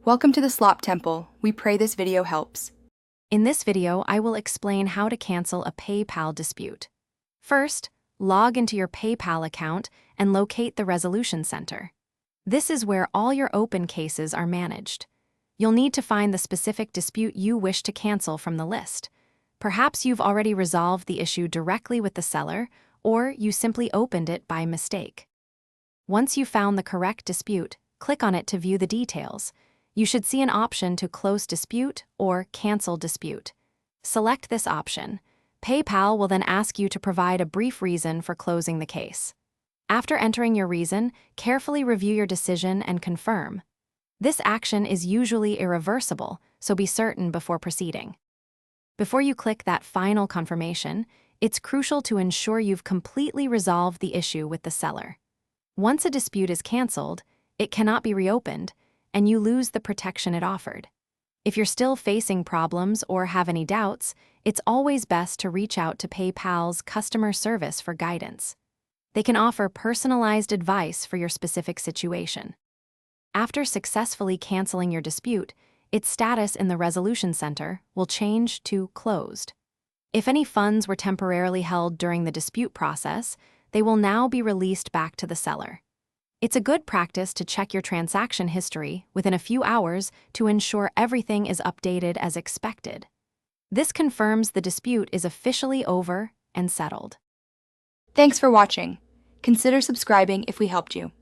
Welcome to the Slop Temple. We pray this video helps. In this video, I will explain how to cancel a PayPal dispute. First, log into your PayPal account and locate the Resolution Center. This is where all your open cases are managed. You'll need to find the specific dispute you wish to cancel from the list. Perhaps you've already resolved the issue directly with the seller, or you simply opened it by mistake. Once you've found the correct dispute, click on it to view the details. You should see an option to close dispute or cancel dispute. Select this option. PayPal will then ask you to provide a brief reason for closing the case. After entering your reason, carefully review your decision and confirm. This action is usually irreversible, so be certain before proceeding. Before you click that final confirmation, it's crucial to ensure you've completely resolved the issue with the seller. Once a dispute is canceled, it cannot be reopened, and you lose the protection it offered. If you're still facing problems or have any doubts, it's always best to reach out to PayPal's customer service for guidance. They can offer personalized advice for your specific situation. After successfully canceling your dispute, its status in the Resolution Center will change to closed. If any funds were temporarily held during the dispute process, they will now be released back to the seller. It's a good practice to check your transaction history within a few hours to ensure everything is updated as expected. This confirms the dispute is officially over and settled. Thanks for watching. Consider subscribing if we helped you.